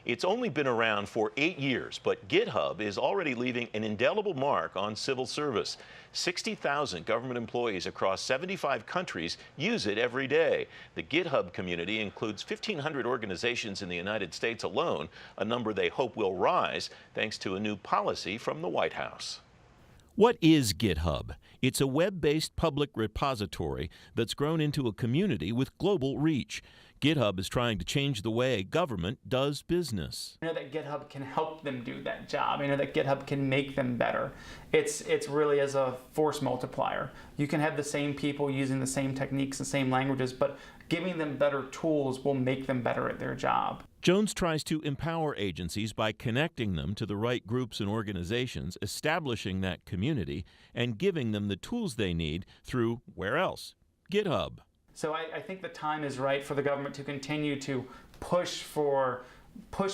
It's only been around for 8 years, but GitHub is already leaving an indelible mark on civil service. 60,000 government employees across 75 countries use it every day. The GitHub community includes 1,500 organizations in the United States alone, a number they hope will rise thanks to a new policy from the White House. What is GitHub? It's a web-based public repository that's grown into a community with global reach. GitHub is trying to change the way government does business. I know that GitHub can help them do that job. I know that GitHub can make them better. It's really as a force multiplier. You can have the same people using the same techniques and same languages, but giving them better tools will make them better at their job. Jones tries to empower agencies by connecting them to the right groups and organizations, establishing that community, and giving them the tools they need through, where else? GitHub. So I think the time is right for the government to continue to push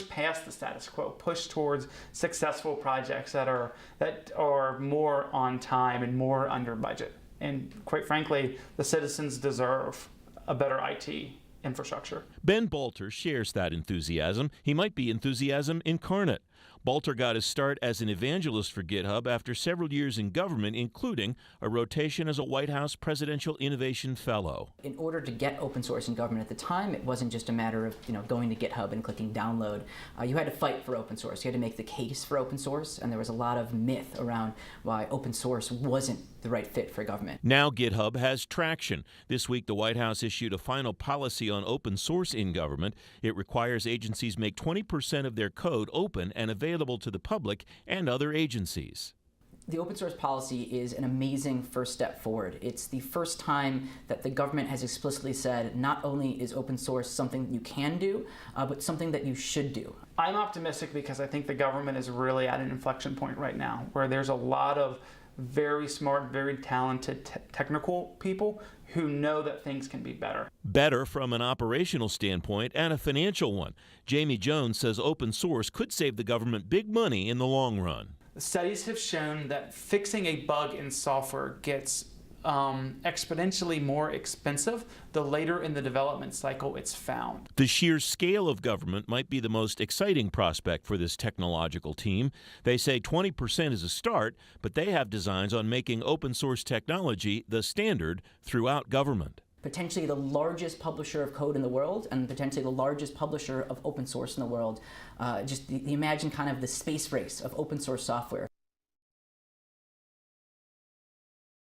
past the status quo, push towards successful projects that are more on time and more under budget. And quite frankly, the citizens deserve a better IT infrastructure. Ben Balter shares that enthusiasm. He might be enthusiasm incarnate. Balter got his start as an evangelist for GitHub after several years in government, including a rotation as a White House Presidential Innovation Fellow. In order to get open source in government at the time, it wasn't just a matter of going to GitHub and clicking download. You had to fight for open source. You had to make the case for open source, and there was a lot of myth around why open source wasn't the right fit for government. Now GitHub has traction. This week, the White House issued a final policy on open source in government. It requires agencies make 20% of their code open and available to the public and other agencies. The open source policy is an amazing first step forward. It's the first time that the government has explicitly said not only is open source something you can do, but something that you should do. I'm optimistic because I think the government is really at an inflection point right now where there's a lot of very smart, very talented technical people who know that things can be better. Better from an operational standpoint and a financial one. Jamie Jones says open source could save the government big money in the long run. Studies have shown that fixing a bug in software gets exponentially more expensive the later in the development cycle it's found. The sheer scale of government might be the most exciting prospect for this technological team. They say 20% is a start, but they have designs on making open source technology the standard throughout government. Potentially the largest publisher of code in the world and potentially the largest publisher of open source in the world. Just imagine kind of the space race of open source software.